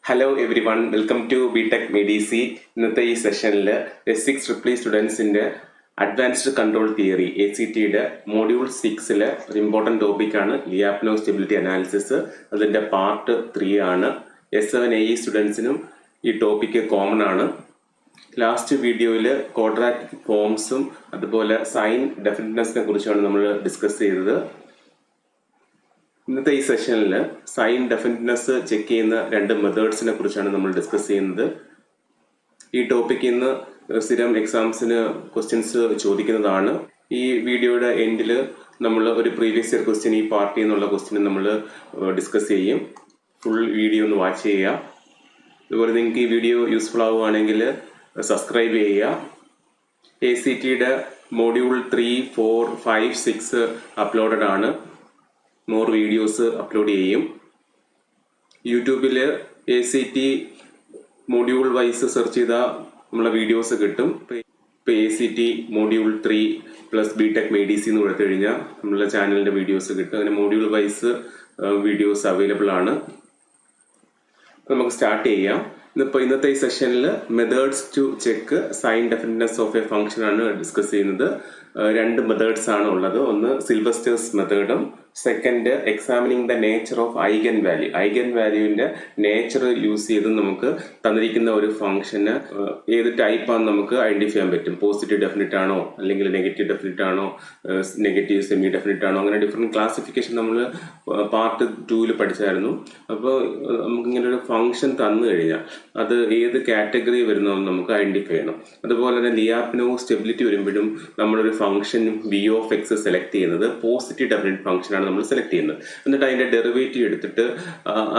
Hello everyone, welcome to BTech MEDC. ഇന്നത്തെ ഈ സെഷനിൽ S6 സ്റ്റുഡൻസിൻ്റെ അഡ്വാൻസ്ഡ് കൺട്രോൾ തിയറി ACTയുടെ മോഡ്യൂൾ 6 ഒരു ഇമ്പോർട്ടൻറ്റ് ടോപ്പിക്കാണ് ലിയാപ്നോ സ്റ്റെബിലിറ്റി അനാലിസിസ്. അതിൻ്റെ പാർട്ട് 3 ആണ്. S7 AE സ്റ്റുഡൻസിനും ഈ ടോപ്പിക്ക് കോമൺ ആണ്. ലാസ്റ്റ് വീഡിയോയിൽ ക്വാഡ്രാറ്റിക് ഫോംസും അതുപോലെ സൈൻ ഡെഫിനിറ്റ്നെസ്സിനെ കുറിച്ചാണ് നമ്മൾ ഡിസ്കസ് ചെയ്തത്. ഇന്നത്തെ ഈ സെഷനിൽ സൈൻ ഡെഫിനിറ്റ്നെസ് ചെക്ക് ചെയ്യുന്ന രണ്ട് മെത്തേഡ്സിനെ കുറിച്ചാണ് നമ്മൾ ഡിസ്കസ് ചെയ്യുന്നത്. ഈ ടോപ്പിക്കിൽ നിന്ന് സ്ഥിരം എക്സാംസിന് ക്വസ്റ്റ്യൻസ് ചോദിക്കുന്നതാണ്. ഈ വീഡിയോയുടെ എൻഡിൽ നമ്മൾ ഒരു പ്രീവിയസ് ഇയർ ക്വസ്റ്റ്യൻ, ഈ പാർട്ടി എന്നുള്ള ക്വസ്റ്റ്യൻ നമ്മൾ ഡിസ്കസ് ചെയ്യും. ഫുൾ വീഡിയോ ഒന്ന് വാച്ച് ചെയ്യുക. അതുപോലെ നിങ്ങൾക്ക് ഈ വീഡിയോ യൂസ്ഫുൾ ആവുകയാണെങ്കിൽ സബ്സ്ക്രൈബ് ചെയ്യുക. ACTയുടെ മോഡ്യൂൾ 3, 4, 5, 6 അപ്ലോഡഡ് ആണ്. മോർ വീഡിയോസ് അപ്ലോഡ് ചെയ്യും. യൂട്യൂബിൽ ACT മോഡ്യൂൾ വൈസ് സെർച്ച് ചെയ്താൽ നമ്മളെ വീഡിയോസ് കിട്ടും. ഇപ്പോൾ ACT module 3 plus BTech MEDC എന്ന് കൊടുത്തു കഴിഞ്ഞാൽ നമ്മളെ ചാനലിൻ്റെ വീഡിയോസ് കിട്ടും. അങ്ങനെ മോഡ്യൂൾ വൈസ് വീഡിയോസ് അവൈലബിൾ ആണ്. നമുക്ക് സ്റ്റാർട്ട് ചെയ്യാം. ഇന്നത്തെ ഈ സെഷനിൽ methods to check sign definiteness of a function ആണ് ഡിസ്കസ് ചെയ്യുന്നത്. രണ്ട് മെത്തേഡ്സ് ആണ് ഉള്ളത്. ഒന്ന് സിൽവസ്റ്റേഴ്സ് മെത്തേഡും second examining the nature of eigen value. Eigen വാല്യൂവിന്റെ നേച്ചർ യൂസ് ചെയ്ത് നമുക്ക് തന്നിരിക്കുന്ന ഒരു ഫംഗ്ഷന് ഏത് ടൈപ്പാണെന്ന് നമുക്ക് ഐഡന്റിഫൈ ചെയ്യാൻ പറ്റും. പോസിറ്റീവ് ഡെഫിനിറ്റ് ആണോ, അല്ലെങ്കിൽ നെഗറ്റീവ് ഡെഫിനിറ്റ് ആണോ, നെഗറ്റീവ് സെമി ഡെഫിനിറ്റ് ആണോ, അങ്ങനെ ഡിഫറെന്റ് ക്ലാസിഫിക്കേഷൻ നമ്മൾ പാർട്ട് 2 പഠിച്ചായിരുന്നു. അപ്പോൾ നമുക്കിങ്ങനെ ഒരു ഫംഗ്ഷൻ തന്നു കഴിഞ്ഞാൽ അത് ഏത് കാറ്റഗറി വരുന്നതെന്ന് നമുക്ക് ഐഡന്റിഫൈ ചെയ്യണം. അതുപോലെ തന്നെ ലിയാപ്നോ സ്റ്റെബിലിറ്റി വരുമ്പോഴും നമ്മളൊരു ഫംഗ്ഷൻ v(x) സെലക്ട് ചെയ്യുന്നത് പോസിറ്റീവ് ഡെഫിനിറ്റ് ഫംഗ്ഷൻ ആണ് നമ്മൾ സെലക്ട് ചെയ്യുന്നത്. എന്നിട്ട് അതിന്റെ ഡെറിവേറ്റീവ് എടുത്തിട്ട്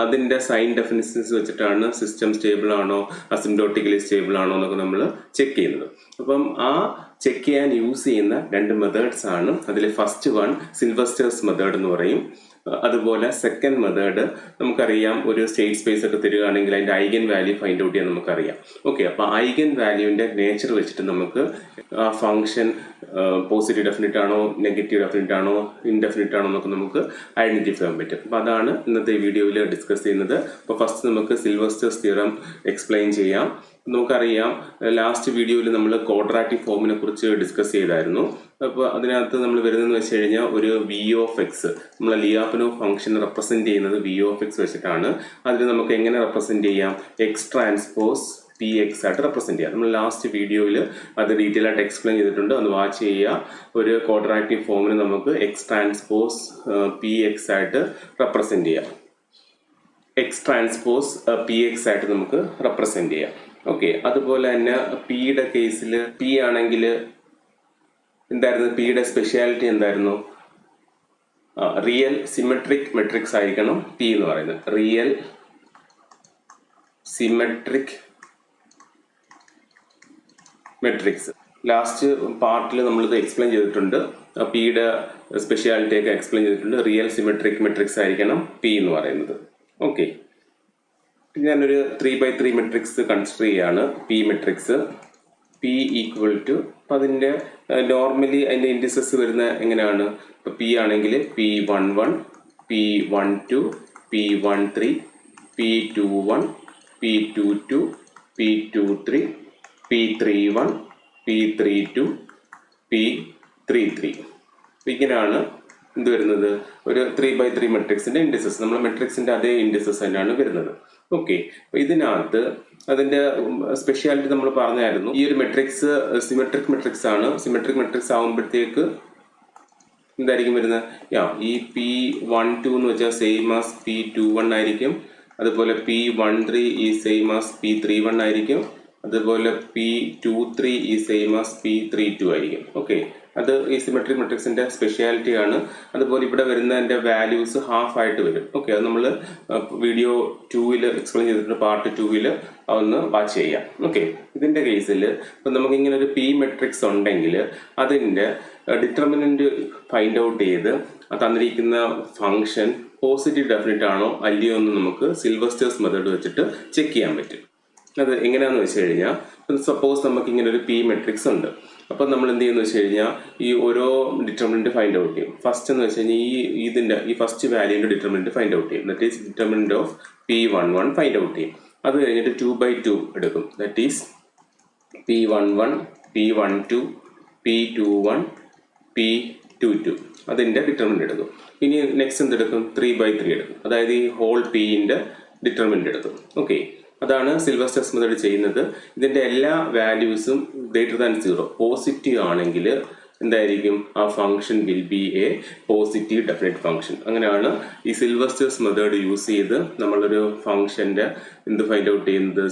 അതിന്റെ സൈൻ ഡെഫിനിഷൻസ് വെച്ചിട്ടാണ് സിസ്റ്റം സ്റ്റേബിൾ ആണോ അസിംപ്റ്റോട്ടിക്കലി സ്റ്റേബിൾ ആണോ എന്നൊക്കെ നമ്മൾ ചെക്ക് ചെയ്യുന്നത്. അപ്പം ആ ചെക്ക് ചെയ്യാൻ യൂസ് ചെയ്യുന്ന രണ്ട് മെത്തേഡ്സ് ആണ്. അതിൽ ഫസ്റ്റ് വൺ സിൽവസ്റ്റേഴ്സ് മെത്തേഡ് എന്ന് പറയും. അതുപോലെ സെക്കൻഡ് മെത്തേഡ് നമുക്കറിയാം, ഒരു സ്റ്റേറ്റ് സ്പേസ് ഒക്കെ തരികയാണെങ്കിൽ അതിന്റെ ഐഗൻ വാല്യൂ ഫൈൻഡ് ഔട്ട് ചെയ്യാൻ നമുക്കറിയാം. ഓക്കെ, അപ്പൊ ഐഗൻ വാല്യൂവിന്റെ നേച്ചർ വെച്ചിട്ട് നമുക്ക് ആ ഫംഗ്ഷൻ പോസിറ്റീവ് ഡെഫിനിറ്റ് ആണോ, നെഗറ്റീവ് ഡെഫിനിറ്റ് ആണോ, ഇൻഡെഫിനിറ്റ് ആണോ എന്നൊക്കെ നമുക്ക് ഐഡന്റിഫൈ ചെയ്യാൻ പറ്റും. അപ്പൊ അതാണ് ഇന്നത്തെ വീഡിയോയിൽ ഡിസ്കസ് ചെയ്യുന്നത്. അപ്പൊ ഫസ്റ്റ് നമുക്ക് സിൽവസ്റ്റേഴ്സ് തിയറം എക്സ്പ്ലെയിൻ ചെയ്യാം. നമുക്കറിയാം, ലാസ്റ്റ് വീഡിയോയിൽ നമ്മൾ ക്വാഡ്രാറ്റിക് ഫോമിനെ കുറിച്ച് ഡിസ്കസ് ചെയ്തായിരുന്നു. അപ്പോൾ അതിനകത്ത് നമ്മൾ വരുന്നതെന്ന് വെച്ച് കഴിഞ്ഞാൽ ഒരു v(x), നമ്മളെ ലിയാപ്നോ ഫംഗ്ഷൻ റെപ്രസെന്റ് ചെയ്യുന്നത് v(x) വെച്ചിട്ടാണ്. അതിൽ നമുക്ക് എങ്ങനെ റെപ്രസെന്റ് ചെയ്യാം? X ട്രാൻസ്പോസ് px ആയിട്ട് റെപ്രസെന്റ് ചെയ്യാം. നമ്മൾ ലാസ്റ്റ് വീഡിയോയിൽ അത് ഡീറ്റെയിൽ ആയിട്ട് എക്സ്പ്ലെയിൻ ചെയ്തിട്ടുണ്ട്. ഒന്ന് വാച്ച് ചെയ്യുക. ഒരു ക്വാഡ്രാറ്റിക് ഫോമിന് നമുക്ക് X ട്രാൻസ്പോസ് px ആയിട്ട് റെപ്രസെന്റ് ചെയ്യാം. X ട്രാൻസ്പോസ് px ആയിട്ട് നമുക്ക് റെപ്രസെന്റ് ചെയ്യാം. ഓക്കെ, അതുപോലെ തന്നെ പിയുടെ കേസിൽ പി ആണെങ്കിൽ എന്തായിരുന്നു? പിയുടെ സ്പെഷ്യാലിറ്റി എന്തായിരുന്നു? റിയൽ സിമെട്രിക് മെട്രിക്സ് ആയിരിക്കണം പി എന്ന് പറയുന്നത്. Real symmetric matrix. ലാസ്റ്റ് പാർട്ടിൽ നമ്മളിത് എക്സ്പ്ലെയിൻ ചെയ്തിട്ടുണ്ട്. പിയുടെ സ്പെഷ്യാലിറ്റി ഒക്കെ എക്സ്പ്ലെയിൻ ചെയ്തിട്ടുണ്ട്. റിയൽ സിമെട്രിക് മെട്രിക്സ് ആയിരിക്കണം പി എന്ന് പറയുന്നത്. ഓക്കെ, ഞാനൊരു 3x3 മെട്രിക്സ് കൺസിഡർ ചെയ്യാണ്. P matrix P equal to, അപ്പം അതിൻ്റെ നോർമലി അതിൻ്റെ ഇൻഡിസസ് വരുന്ന എങ്ങനെയാണ്? ഇപ്പം പി ആണെങ്കിൽ P11, P12, P13, P21, P22, P23, P31, P32, P33. ഇങ്ങനെയാണ് എന്ത് വരുന്നത്? ഒരു 3x3 മെട്രിക്സിന്റെ ഇൻഡിസസ്. നമ്മൾ മെട്രിക്സിന്റെ അതേ ഇൻഡിസസ് തന്നെയാണ് വരുന്നത്. ഓക്കെ, അപ്പൊ ഇതിനകത്ത് അതിന്റെ സ്പെഷ്യാലിറ്റി നമ്മൾ പറഞ്ഞായിരുന്നു. ഈ ഒരു മെട്രിക്സ് സിമെട്രിക് മെട്രിക്സ് ആണ്. സിമെട്രിക് മെട്രിക്സ് ആകുമ്പോഴത്തേക്ക് എന്തായിരിക്കും വരുന്നത്? ഈ P12 എന്ന് വെച്ചാൽ സെയിം ആസ് P21 ആയിരിക്കും. അതുപോലെ P13 ഈ സെയിം ആസ് P31 ആയിരിക്കും. അതുപോലെ P23 ഈ സെയിം ആസ് P32 ആയിരിക്കും. ഓക്കെ, അത് ഈ സിമെട്രിക് മെട്രിക്സിന്റെ സ്പെഷ്യാലിറ്റി ആണ്. അതുപോലെ ഇവിടെ വരുന്നതിന്റെ വാല്യൂസ് ഹാഫ് ആയിട്ട് വരും. ഓക്കെ, അത് നമ്മൾ വീഡിയോ 2 എക്സ്പ്ലെയിൻ ചെയ്തിട്ടുണ്ട്. പാർട്ട് 2 അതൊന്ന് വാച്ച് ചെയ്യാം. ഓക്കെ, ഇതിന്റെ കേസിൽ ഇപ്പം നമുക്ക് ഇങ്ങനെ ഒരു പി മെട്രിക്സ് ഉണ്ടെങ്കിൽ അതിന്റെ ഡിറ്റർമിനന്റ് ഫൈൻഡ് ഔട്ട് ചെയ്ത് തന്നിരിക്കുന്ന ഫംഗ്ഷൻ പോസിറ്റീവ് ഡെഫിനിറ്റ് ആണോ അല്ലയോ എന്ന് നമുക്ക് സിൽവസ്റ്റേഴ്സ് മെത്തേഡ് വെച്ചിട്ട് ചെക്ക് ചെയ്യാൻ പറ്റും. അത് എങ്ങനെയാണെന്ന് വെച്ച് കഴിഞ്ഞാൽ, സപ്പോസ് നമുക്ക് ഇങ്ങനെ ഒരു പി മെട്രിക്സ് ഉണ്ട്. അപ്പം നമ്മൾ എന്ത് ചെയ്യുന്നത് വെച്ച് കഴിഞ്ഞാൽ ഈ ഓരോ ഡിറ്റർമിനന്റ് ഫൈൻഡ് ഔട്ട് ചെയ്യും. ഫസ്റ്റ് എന്ന് വെച്ച് കഴിഞ്ഞാൽ ഈ ഫസ്റ്റ് വാല്യൂവിന്റെ ഡിറ്റർമിനന്റ് ഫൈൻഡ് ഔട്ട് ചെയ്യും. That is determinant of P11 find out ചെയ്യും. അത് കഴിഞ്ഞിട്ട് 2/2 എടുക്കും. That is P11, P12, P21, P22 അതിൻ്റെ ഡിറ്റർമിനൻ്റ് എടുക്കും. ഇനി നെക്സ്റ്റ് എന്തെടുക്കും? 3/3 എടുക്കും. അതായത് ഈ ഹോൾ Pൻ്റെ ഡിറ്റർമിനൻ്റ് എടുക്കും. ഓക്കെ, അതാണ് സിൽവസ്റ്റേഴ്സ് മെത്തേഡ് ചെയ്യുന്നത്. ഇതിൻ്റെ എല്ലാ വാല്യൂസും >0 പോസിറ്റീവ് ആണെങ്കിൽ എന്തായിരിക്കും? ആ function will be a positive definite function. അങ്ങനെയാണ് ഈ സിൽവസ്റ്റേഴ്സ് മെത്തേഡ് യൂസ് ചെയ്ത് നമ്മളൊരു ഫംഗ്ഷൻ്റെ എന്ത് ഫൈൻഡ് ഔട്ട് ചെയ്യുന്നത്?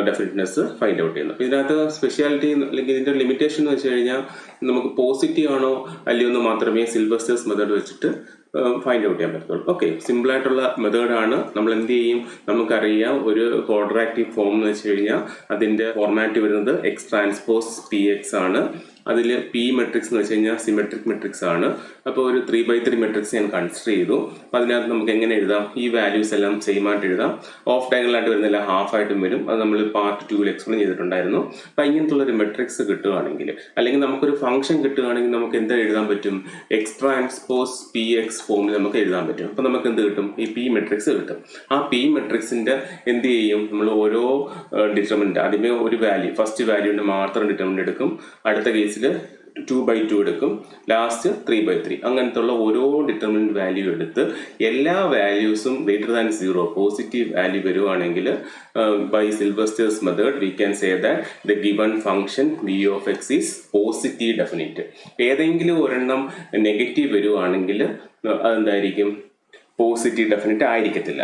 ഡെഫിനിറ്റ്നെസ് ഫൈൻഡ് ഔട്ട് ചെയ്യുന്നത്. അപ്പോൾ ഇതിനകത്ത് സ്പെഷ്യാലിറ്റി അല്ലെങ്കിൽ ഇതിൻ്റെ ലിമിറ്റേഷൻ എന്ന് വെച്ച് കഴിഞ്ഞാൽ നമുക്ക് പോസിറ്റീവ് ആണോ അല്ലയോ എന്ന് മാത്രമേ സിൽവസ്റ്റേഴ്സ് മെത്തേഡ് വെച്ചിട്ട് ഫൈൻഡ് ഔട്ട് ചെയ്യാൻ പറ്റത്തുള്ളൂ. ഓക്കെ, സിമ്പിളായിട്ടുള്ള മെത്തേഡാണ്. നമ്മൾ എന്ത് ചെയ്യും? നമുക്കറിയാം ഒരു ക്വാഡ്രാറ്റിക് ഫോം എന്ന് വെച്ച് കഴിഞ്ഞാൽ അതിൻ്റെ ഫോർമാറ്റ് വരുന്നത് X ട്രാൻസ്പോസ് PX ആണ്. അതിൽ P മെട്രിക്സ് എന്ന് വെച്ച് കഴിഞ്ഞാൽ സിമെട്രിക് മെട്രിക്സ് ആണ്. അപ്പോൾ ഒരു 3/3 മെട്രിക്സ് ഞാൻ കൺസിഡർ ചെയ്തു. അപ്പോൾ അതിനകത്ത് നമുക്ക് എങ്ങനെ എഴുതാം? ഈ വാല്യൂസ് എല്ലാം സെയിം ആയിട്ട് എഴുതാം. ഓഫ് ഡയഗണലായിട്ട് വരുന്നില്ല, ഹാഫ് ആയിട്ടും വരും. അത് നമ്മൾ പാർട്ട് 2 എക്സ്പ്ലെയിൻ ചെയ്തിട്ടുണ്ടായിരുന്നു. അപ്പോൾ ഇങ്ങനത്തുള്ളൊരു മെട്രിക്സ് കിട്ടുകയാണെങ്കിൽ അല്ലെങ്കിൽ നമുക്കൊരു ഫംഗ്ഷൻ കിട്ടുകയാണെങ്കിൽ നമുക്ക് എന്താ എഴുതാൻ പറ്റും? X ട്രാൻസ്പോസ് PX ഫോമിൽ നമുക്ക് എഴുതാൻ പറ്റും. അപ്പോൾ നമുക്ക് എന്ത് കിട്ടും? ഈ P മെട്രിക്സ് കിട്ടും. ആ P മെട്രിക്സിൻ്റെ എന്ത് ചെയ്യും? നമ്മൾ ഓരോ ഡിറ്റർമിനൻ്റ് ആദ്യമേ ഒരു വാല്യൂ, ഫസ്റ്റ് വാല്യൂവിൻ്റെ മാത്രം ഡിറ്റർമിനൻ്റ് എടുക്കും. അടുത്ത കേസിൽ 2/2 എടുക്കും. ലാസ്റ്റ് 3/3. അങ്ങനത്തെ ഉള്ള ഓരോ ഡിറ്റർമിനൻ്റ് വാല്യൂ എടുത്ത് എല്ലാ വാല്യൂസും >0 പോസിറ്റീവ് വാല്യൂ വരുവാണെങ്കിൽ by Sylvester's method we can say that the given function v of x is positive definite. ഏതെങ്കിലും ഒരെണ്ണം നെഗറ്റീവ് വരുവാണെങ്കിൽ അതെന്തായിരിക്കും? പോസിറ്റീവ് ഡെഫിനിറ്റ് ആയിരിക്കത്തില്ല.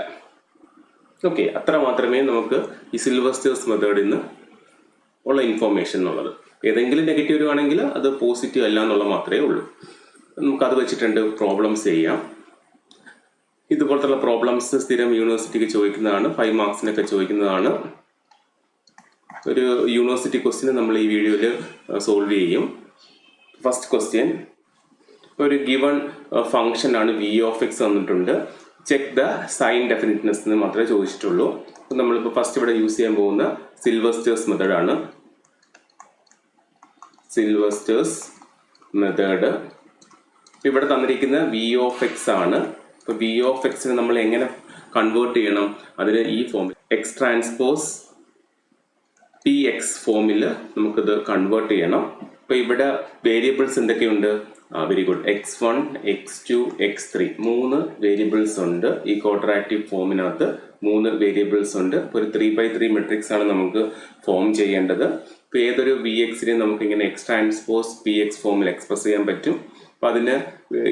ഓക്കെ, അത്ര മാത്രമേ നമുക്ക് ഈ സിൽവസ്റ്റേഴ്സ് മെത്തേഡിൽ നിന്ന് ഉള്ള ഇൻഫോർമേഷൻ എന്നുള്ളത്. ഏതെങ്കിലും നെഗറ്റീവ് വരുവാണെങ്കിൽ അത് പോസിറ്റീവ് അല്ല എന്നുള്ള മാത്രമേ ഉള്ളൂ. നമുക്കത് വെച്ചിട്ടുണ്ട് പ്രോബ്ലംസ് ചെയ്യാം. ഇതുപോലത്തുള്ള പ്രോബ്ലംസ് സ്ഥിരം യൂണിവേഴ്സിറ്റിക്ക് ചോദിക്കുന്നതാണ്, 5 മാർക്സിനൊക്കെ ചോദിക്കുന്നതാണ്. ഒരു യൂണിവേഴ്സിറ്റി ക്വസ്റ്റ്യൻ നമ്മൾ ഈ വീഡിയോയിൽ സോൾവ് ചെയ്യും. ഫസ്റ്റ് ക്വസ്റ്റ്യൻ, ഒരു ഗിവൺ ഫംഗ്ഷൻ ആണ് v of x തന്നിട്ടുണ്ട്. ചെക്ക് ദ സൈൻ ഡെഫിനിറ്റ്നെസ് എന്ന് മാത്രമേ ചോദിച്ചിട്ടുള്ളൂ. അപ്പം നമ്മളിപ്പോൾ ഫസ്റ്റ് ഇവിടെ യൂസ് ചെയ്യാൻ പോകുന്ന സിൽവസ്റ്റേഴ്സ് മെത്തേഡാണ്. സിൽവസ്റ്റേഴ്സ് മെത്തേഡ് ഇവിടെ തന്നിരിക്കുന്ന v of x ആണ്. ഇപ്പോൾ v of x നമ്മൾ എങ്ങനെ കൺവേർട്ട് ചെയ്യണം? അതിന് ഈ ഫോമിൽ X ട്രാൻസ്പോസ് PX ഫോമിൽ നമുക്കിത് കൺവേർട്ട് ചെയ്യണം. ഇപ്പോൾ ഇവിടെ വേരിയബിൾസ് എന്തൊക്കെയുണ്ട്? Very good. x1, x2, x3 3 variables ഉണ്ട്. ഈ ക്വാഡ്രാറ്റിക് ഫോമിനകത്ത് 3 വേരിയബിൾസ് ഉണ്ട്. ഒരു 3/3 മെട്രിക്സ് ആണ് നമുക്ക് ഫോം ചെയ്യേണ്ടത്. ഇപ്പോൾ ഏതൊരു Vxനെ നമുക്ക് ഇങ്ങനെ X ട്രാൻസ്പോസ് PX ഫോമിൽ എക്സ്പ്രസ് ചെയ്യാൻ പറ്റും. അപ്പം അതിന്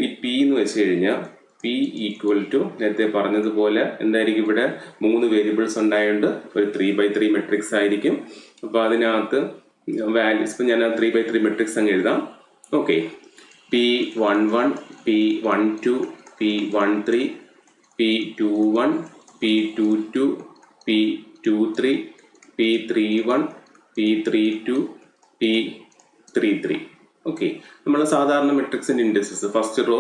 ഈ P എന്ന് വെച്ച് കഴിഞ്ഞാൽ P ഈക്വൽ ടു നേരത്തെ പറഞ്ഞതുപോലെ എന്തായിരിക്കും? ഇവിടെ 3 വേരിയബിൾസ് ഉണ്ടായതുകൊണ്ട് ഒരു 3/3 മെട്രിക്സ് ആയിരിക്കും. അപ്പോൾ അതിനകത്ത് വാല്യൂസ് ഇപ്പം ഞാൻ 3/3 മെട്രിക്സ് അങ്ങ് എഴുതാം. Okay, P11, P12, P13, P21, P22, P23, P31, P32, P33. Okay, നമ്മൾ സാധാരണ മെട്രിക്സിൻ്റെ indexes first row,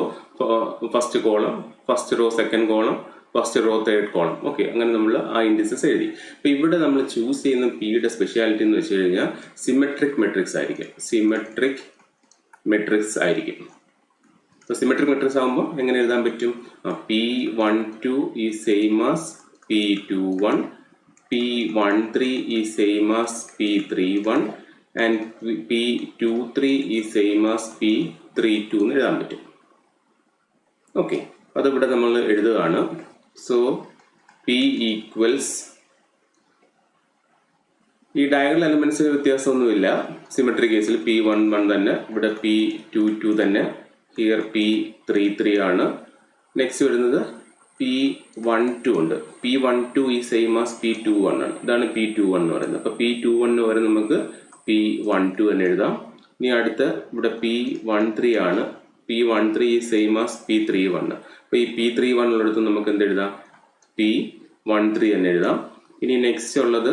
first column, first row second column, first row third column. Okay, അങ്ങനെ നമ്മൾ ആ ഇൻഡെക്സസ് എഴുതി. അപ്പോൾ ഇവിടെ നമ്മൾ ചൂസ് ചെയ്യുന്ന പിയുടെ സ്പെഷ്യാലിറ്റി എന്ന് വെച്ച് കഴിഞ്ഞാൽ സിമെട്രിക് മെട്രിക്സ് ആയിരിക്കും. സിമെട്രിക് മെട്രിക്സ് ആയിരിക്കും. അപ്പോൾ സിമെട്രിക് മെട്രിക്സ് ആകുമ്പോൾ എങ്ങനെ എഴുതാൻ പറ്റും? P12 is same as P21, P13 is same as P31 and P23 is same as P32 എന്ന് എഴുതാൻ പറ്റും. ഓക്കെ, അതിവിടെ നമ്മൾ എഴുതുകയാണ്. സോ P ഈക്വൽസ്, ഈ ഡയഗണൽ എലമെന്റ്സിന് വ്യത്യാസമൊന്നുമില്ല. സിമെട്രി കേസിൽ P11 തന്നെ, ഇവിടെ P22 തന്നെ, ഹിയർ P33 ആണ്. നെക്സ്റ്റ് വരുന്നത് P12 ഉണ്ട്. P12 ഈ സെയിം ആസ് P21 ആണ്. ഇതാണ് P21 എന്ന് പറയുന്നത്. അപ്പോൾ P21 വരെ നമുക്ക് P12 തന്നെ എഴുതാം. ഇനി അടുത്ത ഇവിടെ P13 ആണ്. P13 ഈ സെയിം ആസ് P31. അപ്പോൾ ഈ P31 ഉള്ളിടത്ത് നമുക്ക് എന്ത് എഴുതാം? P13 തന്നെ എഴുതാം. ഇനി നെക്സ്റ്റ് ഉള്ളത്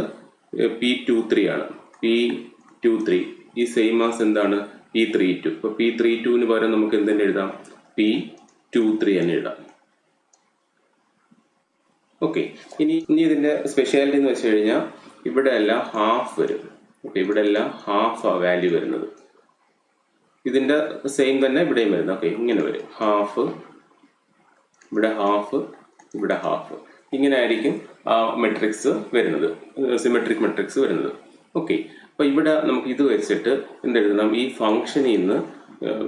P23 ആണ്. P23 ഈ സെയിം ആസ് എന്താണ്? P32. അപ്പോൾ P32 പകരം നമുക്ക് എന്തെങ്കിലും എഴുതാം? P23 തന്നെ എഴുതാം. ഓക്കെ, ഇനി ഇതിൻ്റെ സ്പെഷ്യാലിറ്റി എന്ന് വെച്ച് കഴിഞ്ഞാൽ ഇവിടെ എല്ലാം ഹാഫ് വരും. ഓക്കെ, ഇവിടെ എല്ലാം ഹാഫ് വാല്യൂ വരുന്നത്. ഇതിൻ്റെ സെയിം തന്നെ ഇവിടെയും വരുന്നത്. ഓക്കെ, ഇങ്ങനെ വരും. ഹാഫ്, ഇവിടെ ഹാഫ്, ഇവിടെ ഹാഫ്. ഇങ്ങനെ ആയിരിക്കും ആ മെട്രിക്സ് വരുന്നത്, സിമെട്രിക് മെട്രിക്സ് വരുന്നത്. ഓക്കെ, അപ്പോൾ ഇവിടെ നമുക്ക് ഇത് വെച്ചിട്ട് എന്തെഴുതണം, ഈ ഫംഗ്ഷനിൽ നിന്ന്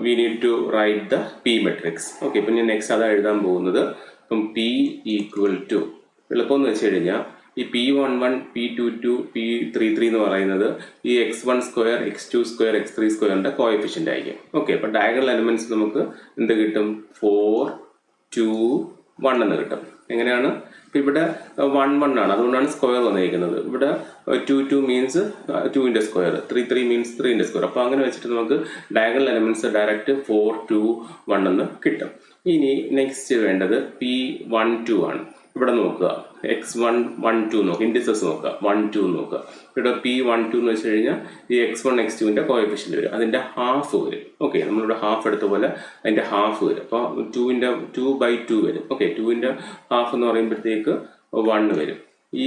we need to write the P matrix. Okay, ഇപ്പം ഞാൻ നെക്സ്റ്റ് അതാണ് എഴുതാൻ പോകുന്നത്. അപ്പം പി ഈക്വൽ ടു, എളുപ്പമെന്ന് വെച്ച് കഴിഞ്ഞാൽ ഈ P11, P22, P33 എന്ന് പറയുന്നത് ഈ x1 square, x2 square, x3 സ്ക്വയറിന്റെ കോഎഫിഷ്യന്റ് ആയിരിക്കും. ഓക്കെ, അപ്പോൾ ഡയഗണൽ എലമെന്റ്സ് നമുക്ക് എന്ത് കിട്ടും, 4, 2, 1 എന്ന് കിട്ടും. എങ്ങനെയാണ്, ഇപ്പം ഇവിടെ 1, 1 ആണ്, അതുകൊണ്ടാണ് സ്ക്വയർ വന്നിരിക്കുന്നത്. ഇവിടെ 2, 2 മീൻസ് 2ന്റെ സ്ക്വയർ, 3, 3 മീൻസ് 3ന്റെ സ്ക്വയർ. അപ്പോൾ അങ്ങനെ വെച്ചിട്ട് നമുക്ക് ഡയഗണൽ എലമെന്റ്സ് ഡയറക്റ്റ് 4, 2, 1 എന്ന് കിട്ടും. ഇനി നെക്സ്റ്റ് വേണ്ടത് P12 ആണ്. ഇവിടെ നോക്കുക, x1, 1, 2 നോക്കുക, ഇൻഡിസസ് നോക്കുക, 1, 2 നോക്കുക. ഇവിടെ P12 എന്ന് വെച്ച് കഴിഞ്ഞാൽ ഈ x1, x2ന്റെ കോഎഫിഷ്യന്റ് വരും, അതിന്റെ ഹാഫ് വരും. ഓക്കെ, നമ്മളിവിടെ ഹാഫ് എടുത്ത പോലെ അതിന്റെ ഹാഫ് വരും. അപ്പോൾ 2/2 വരും. ഓക്കെ, 2ന്റെ ഹാഫ് എന്ന് പറയുമ്പോഴത്തേക്ക് 1 വരും. ഈ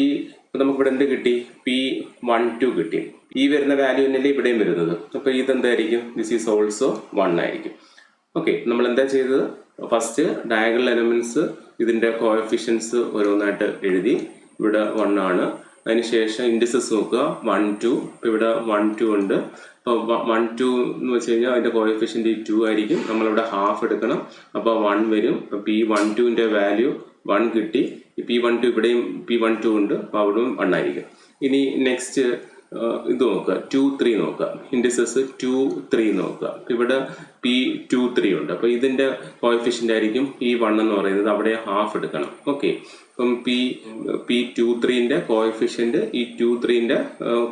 നമുക്കിവിടെ എന്ത് കിട്ടി, P12 കിട്ടി. ഈ വരുന്ന വാല്യൂ തന്നെയല്ലേ ഇവിടെയും വരുന്നത്. അപ്പോൾ ഇതെന്തായിരിക്കും, ദിസ് ഈസ് ഓൾസോ 1 ആയിരിക്കും. ഓക്കെ, നമ്മൾ എന്താ ചെയ്തത്, ഫസ്റ്റ് ഡയഗണൽ എലമെന്റ്സ് ഇതിന്റെ കോഎഫിഷ്യൻസ് ഓരോന്നായിട്ട് എഴുതി. ഇവിടെ 1 ആണ്. അതിനുശേഷം ഇൻഡിസസ് നോക്കുക, 1, 2. ഇപ്പം ഇവിടെ 1, 2 ഉണ്ട്. അപ്പോൾ 1, 2 എന്ന് വെച്ച് കഴിഞ്ഞാൽ അതിന്റെ കോഎഫിഷ്യന്റ് 2 ആയിരിക്കും. നമ്മളിവിടെ ഹാഫ് എടുക്കണം, അപ്പോൾ 1 വരും. അപ്പോൾ P12ന്റെ വാല്യൂ 1 കിട്ടി. ഈ P12 ഇവിടെയും P12 ഉണ്ട്, അപ്പോൾ അവിടെയും 1 ആയിരിക്കും. ഇനി നെക്സ്റ്റ് ഇത് നോക്കുക, 2, 3 നോക്കുക, ഇൻഡിസസ് 2, 3 നോക്കുക. ഇവിടെ P23 ഉണ്ട്. അപ്പോൾ ഇതിന്റെ കോഎഫിഷ്യന്റ് ആയിരിക്കും ഈ 1 എന്ന് പറയുന്നത്, അവിടെ ഹാഫ് എടുക്കണം. ഓക്കെ, അപ്പം P23ന്റെ കോഎഫിഷ്യന്റ് ഈ 23ന്റെ